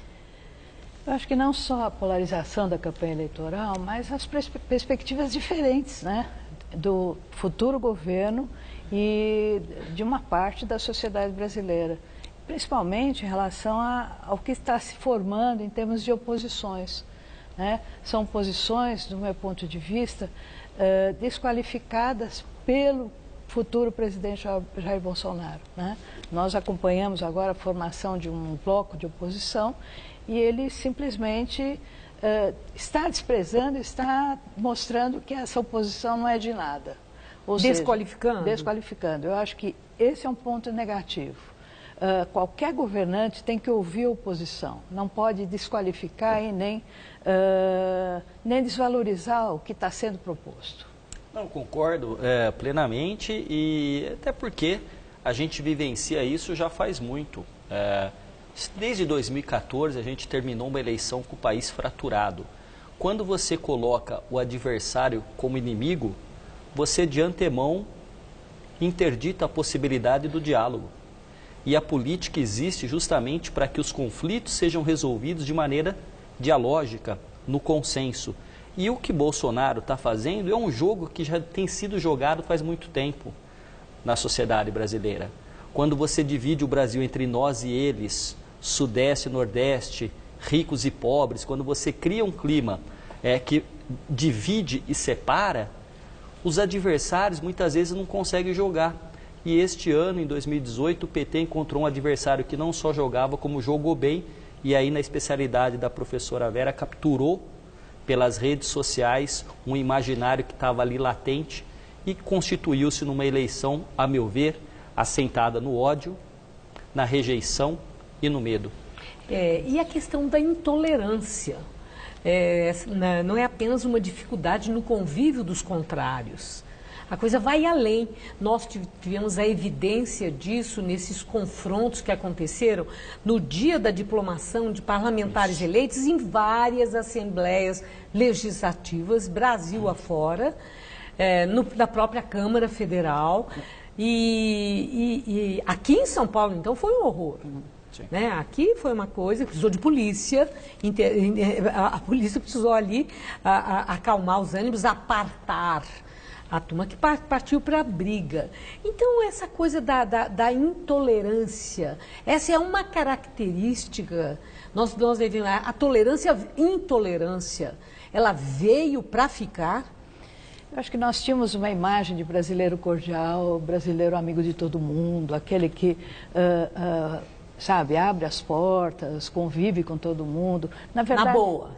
Eu acho que não só a polarização da campanha eleitoral, mas as perspectivas diferentes, né, do futuro governo e de uma parte da sociedade brasileira, principalmente em relação ao que está se formando em termos de oposições, né? São posições, do meu ponto de vista, desqualificadas pelo futuro presidente Jair Bolsonaro, né? Nós acompanhamos agora a formação de um bloco de oposição e ele simplesmente está desprezando, está mostrando que essa oposição não é de nada. Ou desqualificando? Seja, desqualificando. Eu acho que esse é um ponto negativo. Qualquer governante tem que ouvir a oposição, não pode desqualificar e nem desvalorizar o que está sendo proposto. Não, concordo plenamente e até porque a gente vivencia isso já faz muito. Desde 2014 a gente terminou uma eleição com o país fraturado. Quando você coloca o adversário como inimigo, você de antemão interdita a possibilidade do diálogo. E a política existe justamente para que os conflitos sejam resolvidos de maneira dialógica, no consenso. E o que Bolsonaro está fazendo é um jogo que já tem sido jogado faz muito tempo na sociedade brasileira. Quando você divide o Brasil entre nós e eles, Sudeste e Nordeste, ricos e pobres, quando você cria um clima que divide e separa, os adversários muitas vezes não conseguem jogar. E este ano, em 2018, o PT encontrou um adversário que não só jogava, como jogou bem, e aí na especialidade da professora Vera, capturou pelas redes sociais um imaginário que estava ali latente e constituiu-se numa eleição, a meu ver, assentada no ódio, na rejeição e no medo. E a questão da intolerância? Não é apenas uma dificuldade no convívio dos contrários. A coisa vai além. Nós tivemos a evidência disso nesses confrontos que aconteceram no dia da diplomação de parlamentares eleitos em várias assembleias legislativas, Brasil afora, na própria Câmara Federal. E aqui em São Paulo, então, foi um horror. Né? Aqui foi uma coisa que precisou de polícia, a polícia precisou ali acalmar os ânimos, apartar a turma que partiu para a briga. Então, essa coisa da intolerância, essa é uma característica, nós devemos, a intolerância, ela veio para ficar. Eu acho que nós tínhamos uma imagem de brasileiro cordial, brasileiro amigo de todo mundo, aquele que sabe, abre as portas, convive com todo mundo. Na verdade,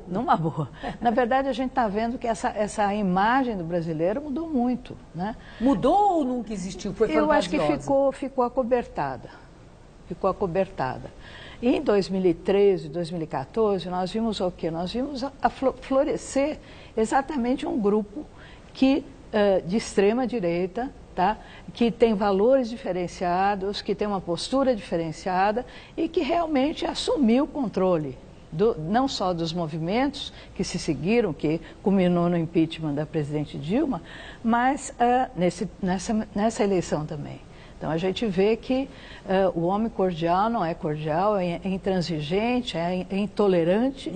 numa boa. Na verdade, a gente está vendo que essa imagem do brasileiro mudou muito, né? Mudou ou nunca existiu? Foi fantasiosa? Eu acho que ficou acobertada. Ficou acobertada. E em 2013, 2014, nós vimos o quê? Nós vimos florescer exatamente um grupo de extrema direita, tá? Que tem valores diferenciados, que tem uma postura diferenciada e que realmente assumiu o controle, não só dos movimentos que se seguiram, que culminou no impeachment da presidente Dilma, mas nessa eleição também. Então a gente vê que o homem cordial não é cordial, é intransigente, é intolerante,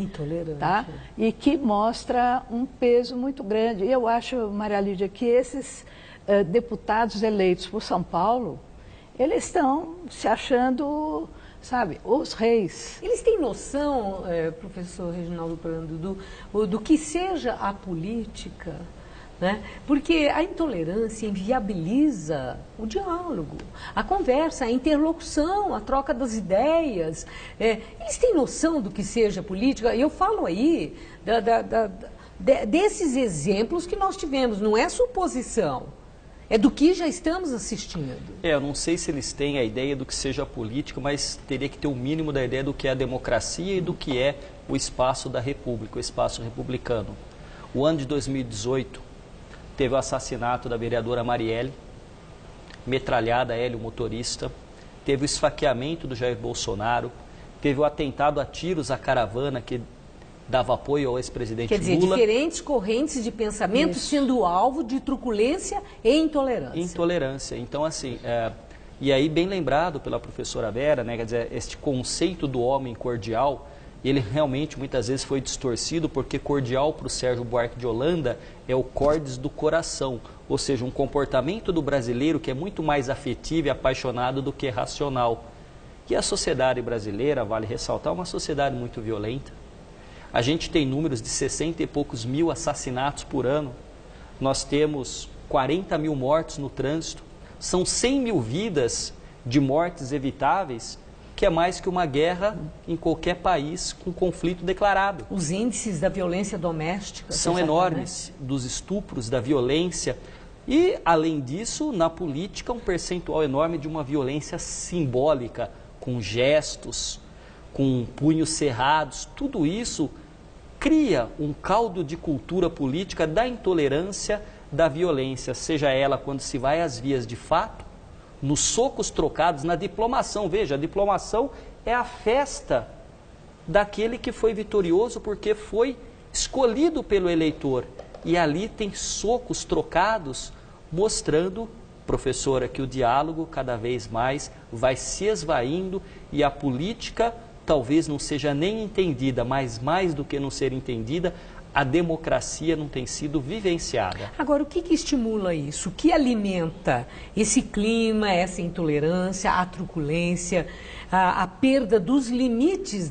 tá? E que mostra um peso muito grande. E eu acho, Maria Lídia, que esses deputados eleitos por São Paulo, eles estão se achando, sabe, os reis. Eles têm noção, professor Reginaldo Prando, do que seja a política? Né? Porque a intolerância inviabiliza o diálogo, a conversa, a interlocução, a troca das ideias. Eles têm noção do que seja política? Eu falo aí desses exemplos que nós tivemos, não é suposição, é do que já estamos assistindo. Eu não sei se eles têm a ideia do que seja política, mas teria que ter o mínimo da ideia do que é a democracia e do que é o espaço da República, o espaço republicano. O ano de 2018... teve o assassinato da vereadora Marielle, metralhada Hélio, motorista. Teve o esfaqueamento do Jair Bolsonaro. teve o atentado a tiros à caravana que dava apoio ao ex-presidente Lula. Quer dizer, diferentes correntes de pensamento sendo alvo de truculência e intolerância. Intolerância. Então, assim, e aí bem lembrado pela professora Vera, né, quer dizer, este conceito do homem cordial, ele realmente muitas vezes foi distorcido, porque cordial para o Sérgio Buarque de Holanda é o cordes do coração, ou seja, um comportamento do brasileiro que é muito mais afetivo e apaixonado do que racional. E a sociedade brasileira, vale ressaltar, é uma sociedade muito violenta. A gente tem números de 60 e poucos mil assassinatos por ano, nós temos 40 mil mortos no trânsito, são 100 mil vidas de mortes evitáveis, que é mais que uma guerra em qualquer país com conflito declarado. Os índices da violência doméstica são enormes, dos estupros, da violência. E, além disso, na política, um percentual enorme de uma violência simbólica, com gestos, com punhos cerrados. Tudo isso cria um caldo de cultura política da intolerância, da violência, seja ela quando se vai às vias de fato, nos socos trocados, na diplomação. Veja, a diplomação é a festa daquele que foi vitorioso porque foi escolhido pelo eleitor. E ali tem socos trocados, mostrando, professora, que o diálogo cada vez mais vai se esvaindo e a política talvez não seja nem entendida, mas mais do que não ser entendida, a democracia não tem sido vivenciada. Agora, o que estimula isso? O que alimenta esse clima, essa intolerância, a truculência, a perda dos limites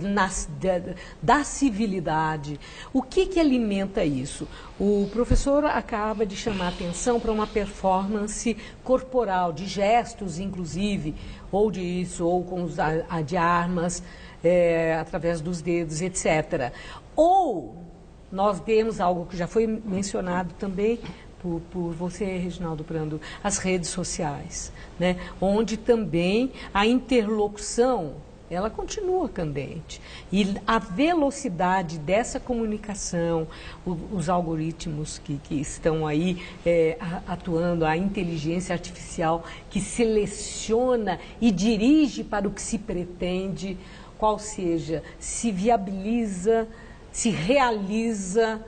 da civilidade? O que alimenta isso? O professor acaba de chamar a atenção para uma performance corporal, de gestos, inclusive, ou de isso, ou com de armas, através dos dedos, etc. Ou nós temos algo que já foi mencionado também por você, Reginaldo Brando, as redes sociais, né? Onde também a interlocução, ela continua candente. E a velocidade dessa comunicação, os algoritmos que estão aí atuando, a inteligência artificial que seleciona e dirige para o que se pretende, qual seja, se viabiliza, se realiza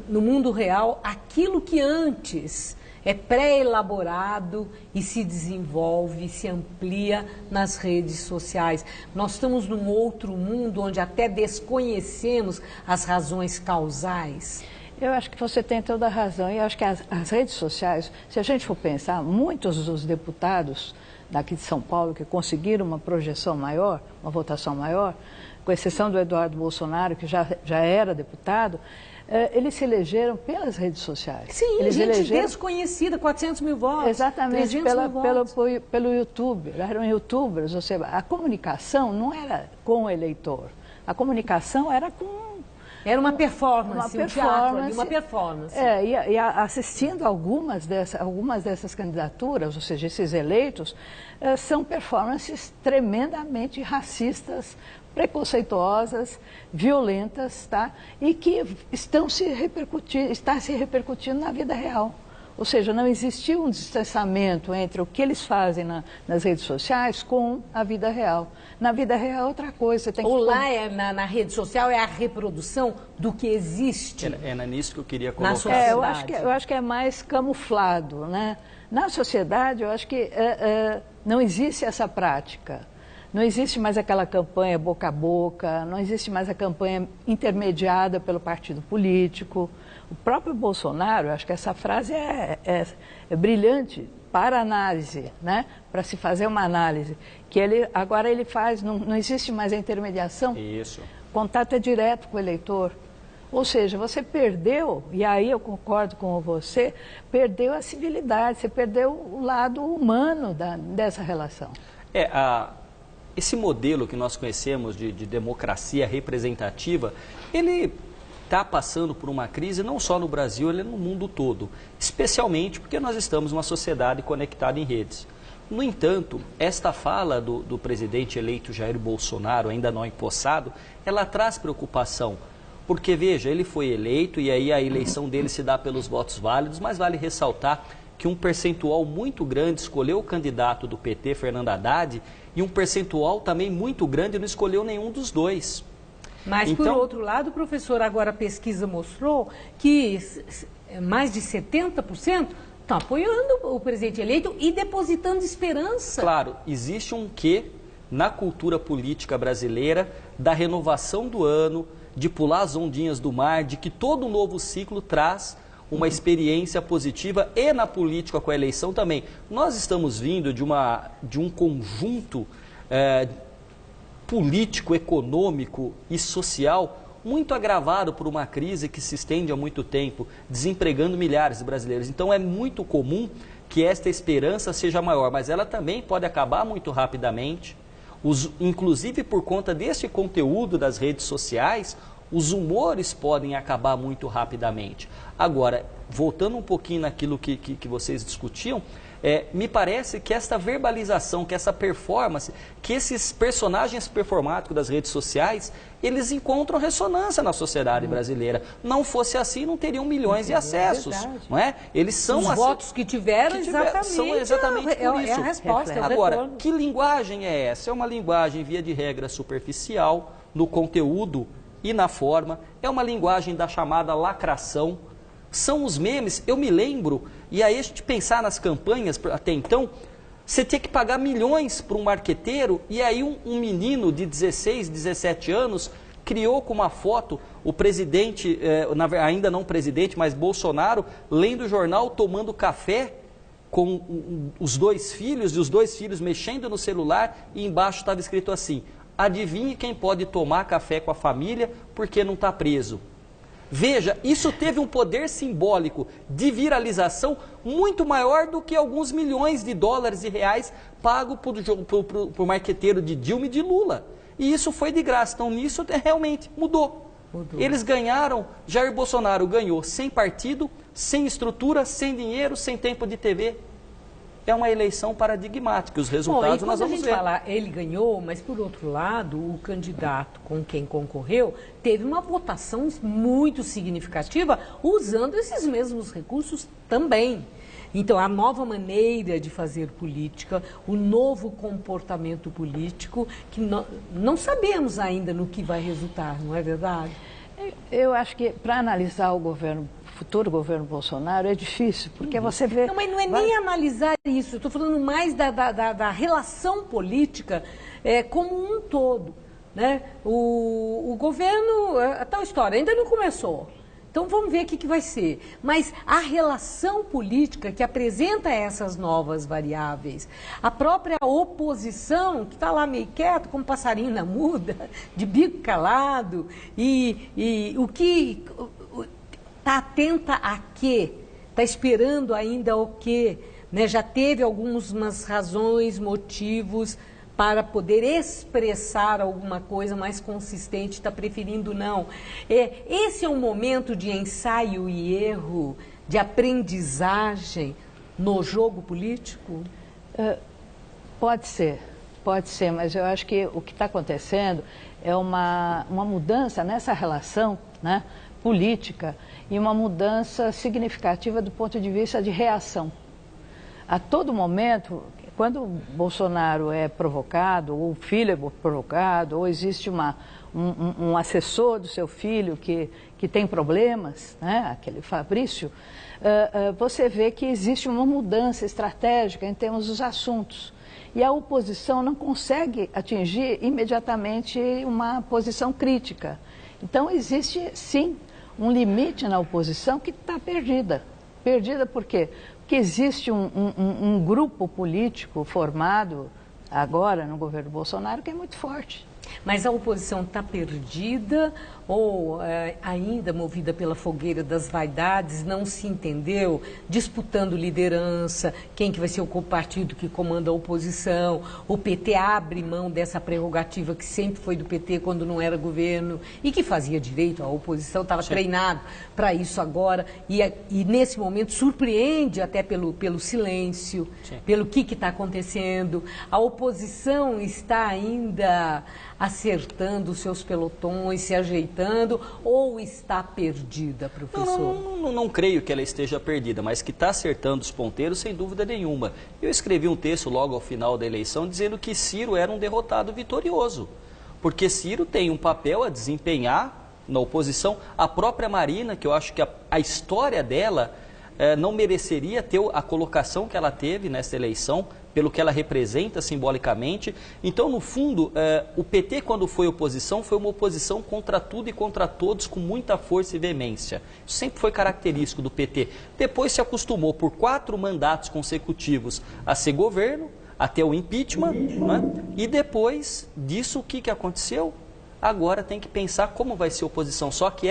no mundo real aquilo que antes é pré-elaborado e se desenvolve, se amplia nas redes sociais. Nós estamos num outro mundo onde até desconhecemos as razões causais. Eu acho que você tem toda a razão. E eu acho que as redes sociais, se a gente for pensar, muitos dos deputados daqui de São Paulo que conseguiram uma projeção maior, uma votação maior, com exceção do Eduardo Bolsonaro, que já era deputado, eles se elegeram pelas redes sociais. Sim, eles gente desconhecida, 400 mil votos. Exatamente, pelo YouTube, eram youtubers, ou seja, a comunicação não era com o eleitor, a comunicação era com... Era uma performance, um teatro ali, uma performance. E assistindo algumas dessas candidaturas, ou seja, esses eleitos, são performances tremendamente racistas, preconceituosas, violentas, tá? E que está se repercutindo na vida real. Ou seja, não existiu um distanciamento entre o que eles fazem nas redes sociais com a vida real. Na vida real é outra coisa. Lá na rede social é a reprodução do que existe. É nisso que eu queria colocar. Na sociedade. Eu acho que é mais camuflado, né? Na sociedade, eu acho que não existe essa prática. Não existe mais aquela campanha boca a boca, não existe mais a campanha intermediada pelo partido político. O próprio Bolsonaro, eu acho que essa frase é brilhante para análise, né? Para se fazer uma análise. Que agora ele faz, não existe mais a intermediação. Isso. O contato é direto com o eleitor. Ou seja, você perdeu, e aí eu concordo com você, perdeu a civilidade, você perdeu o lado humano dessa relação. Esse modelo que nós conhecemos de democracia representativa, ele está passando por uma crise não só no Brasil, ele é no mundo todo, especialmente porque nós estamos numa sociedade conectada em redes. No entanto, esta fala do presidente eleito Jair Bolsonaro, ainda não empossado, ela traz preocupação, porque veja, ele foi eleito e aí a eleição dele se dá pelos votos válidos, mas vale ressaltar que um percentual muito grande escolheu o candidato do PT, Fernando Haddad, e um percentual também muito grande não escolheu nenhum dos dois. Mas, então, por outro lado, professor, agora a pesquisa mostrou que mais de 70% estão apoiando o presidente eleito e depositando esperança. Claro, existe um quê na cultura política brasileira da renovação do ano, de pular as ondinhas do mar, de que todo novo ciclo traz uma experiência positiva, e na política com a eleição também. Nós estamos vindo de um conjunto político, econômico e social muito agravado por uma crise que se estende há muito tempo, desempregando milhares de brasileiros. Então é muito comum que esta esperança seja maior, mas ela também pode acabar muito rapidamente. Inclusive por conta deste conteúdo das redes sociais, os humores podem acabar muito rapidamente. Agora, voltando um pouquinho naquilo que vocês discutiam, me parece que esta verbalização, que essa performance, que esses personagens performáticos das redes sociais, eles encontram ressonância na sociedade brasileira. Não fosse assim, não teriam milhões de acessos. Não é? Eles são os votos que tiveram, são exatamente por isso. É a resposta. Agora, que linguagem é essa? É uma linguagem, via de regra, superficial, no conteúdo e na forma. É uma linguagem da chamada lacração. São os memes, eu me lembro, e aí a gente pensar nas campanhas até então, você tinha que pagar milhões para um marqueteiro, e aí um menino de 16, 17 anos criou com uma foto o presidente, ainda não presidente, mas Bolsonaro, lendo o jornal, tomando café com os dois filhos, e os dois filhos mexendo no celular, e embaixo estava escrito assim: adivinhe quem pode tomar café com a família porque não está preso. Veja, isso teve um poder simbólico de muito maior do que alguns milhões de dólares e reais pagos por marqueteiro de Dilma e de Lula. E isso foi de graça. Então, nisso realmente mudou. Eles ganharam, Jair Bolsonaro ganhou sem partido, sem estrutura, sem dinheiro, sem tempo de TV. É uma eleição paradigmática, os resultados nós vamos ver. Ele ganhou, mas por outro lado, o candidato com quem concorreu teve uma votação muito significativa usando esses mesmos recursos também. Então, a nova maneira de fazer política, o novo comportamento político, que não sabemos ainda no que vai resultar, não é verdade? Eu acho que para analisar o futuro governo Bolsonaro é difícil, porque você vê... Não, mas não é nem analisar isso, eu estou falando mais da relação política como um todo. Né? O governo, a tal história, ainda não começou. Então vamos ver o que vai ser. Mas a relação política que apresenta essas novas variáveis, a própria oposição, que está lá meio quieto, como passarinho na muda, de bico calado, e o que está atenta a quê? Está esperando ainda o quê? Né? Já teve algumas razões, motivos para poder expressar alguma coisa mais consistente, está preferindo não. Esse é um momento de ensaio e erro, de aprendizagem no jogo político? Pode ser, mas eu acho que o que está acontecendo é uma mudança nessa relação, né, política, e uma mudança significativa do ponto de vista de reação. A todo momento, quando o Bolsonaro é provocado, ou o filho é provocado, ou existe um assessor do seu filho que tem problemas, né, aquele Fabrício, você vê que existe uma mudança estratégica em termos dos assuntos. E a oposição não consegue atingir imediatamente uma posição crítica. Então, existe, sim, um limite na oposição que está perdida. Perdida por quê? Porque existe um grupo político formado agora no governo Bolsonaro que é muito forte. Mas a oposição está perdida ou ainda movida pela fogueira das vaidades, não se entendeu, disputando liderança, quem que vai ser o partido que comanda a oposição, o PT abre mão dessa prerrogativa que sempre foi do PT quando não era governo e que fazia direito, a oposição estava treinado para isso agora e nesse momento surpreende até pelo silêncio, pelo que está acontecendo. A oposição está ainda acertando os seus pelotões, se ajeitando, ou está perdida, professor? Não creio que ela esteja perdida, mas que está acertando os ponteiros, sem dúvida nenhuma. Eu escrevi um texto logo ao final da eleição dizendo que Ciro era um derrotado vitorioso, porque Ciro tem um papel a desempenhar na oposição. A própria Marina, que eu acho que a história dela não mereceria ter a colocação que ela teve nessa eleição, pelo que ela representa simbolicamente. Então, no fundo, o PT, quando foi oposição, foi uma oposição contra tudo e contra todos, com muita força e veemência. Isso sempre foi característico do PT. Depois se acostumou, por 4 mandatos consecutivos, a ser governo, até o impeachment, né? E depois disso, o que aconteceu? Agora tem que pensar como vai ser a oposição. Só que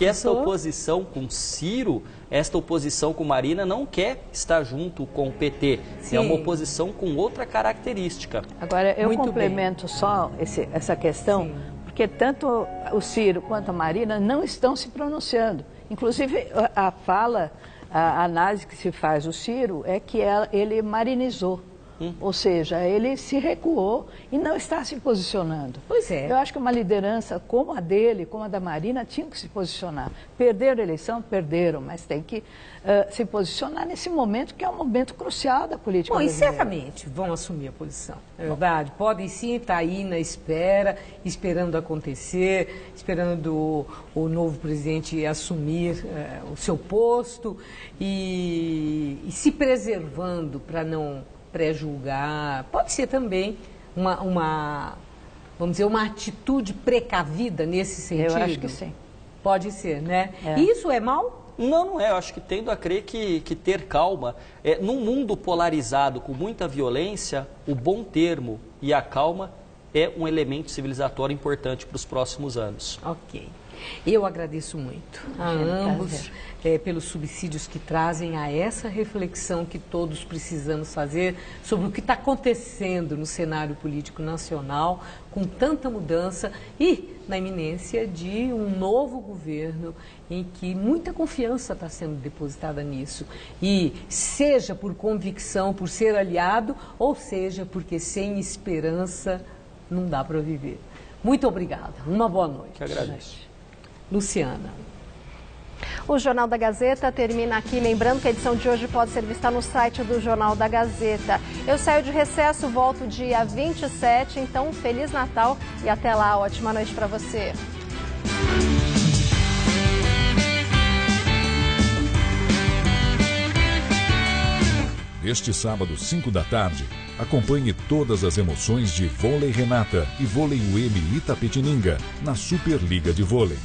esta oposição com Ciro, esta oposição com Marina, não quer estar junto com o PT. Sim. É uma oposição com outra característica. Agora, eu complemento só essa questão, sim, porque tanto o Ciro quanto a Marina não estão se pronunciando. Inclusive, a análise que se faz do Ciro é que ele marinizou. Ou seja, ele se recuou e não está se posicionando. Pois é. Eu acho que uma liderança como a dele, como a da Marina, tinha que se posicionar. Perderam a eleição? Perderam, mas tem que se posicionar nesse momento, que é um momento crucial da política brasileira. E certamente vão assumir a posição, é verdade? Podem sim estar aí na espera, esperando acontecer, esperando o novo presidente assumir o seu posto e se preservando para não pré-julgar. Pode ser também vamos dizer, uma atitude precavida nesse sentido? Eu acho que sim. Pode ser, né? E isso é mal? Não é. Eu acho que tendo a crer que ter calma. Num mundo polarizado com muita violência, o bom termo e a calma é um elemento civilizatório importante para os próximos anos. Ok. Eu agradeço muito a ambos pelos subsídios que trazem a essa reflexão que todos precisamos fazer sobre o que está acontecendo no cenário político nacional, com tanta mudança e na iminência de um novo governo em que muita confiança está sendo depositada nisso. E seja por convicção, por ser aliado, ou seja porque sem esperança não dá para viver. Muito obrigada. Uma boa noite. Que agradeço. Luciana. O Jornal da Gazeta termina aqui. Lembrando que a edição de hoje pode ser vista no site do Jornal da Gazeta. Eu saio de recesso, volto dia 27. Então, Feliz Natal e até lá. Ótima noite para você. Este sábado, 5 da tarde, acompanhe todas as emoções de Vôlei Renata e Vôlei UEM Itapetininga na Superliga de Vôlei.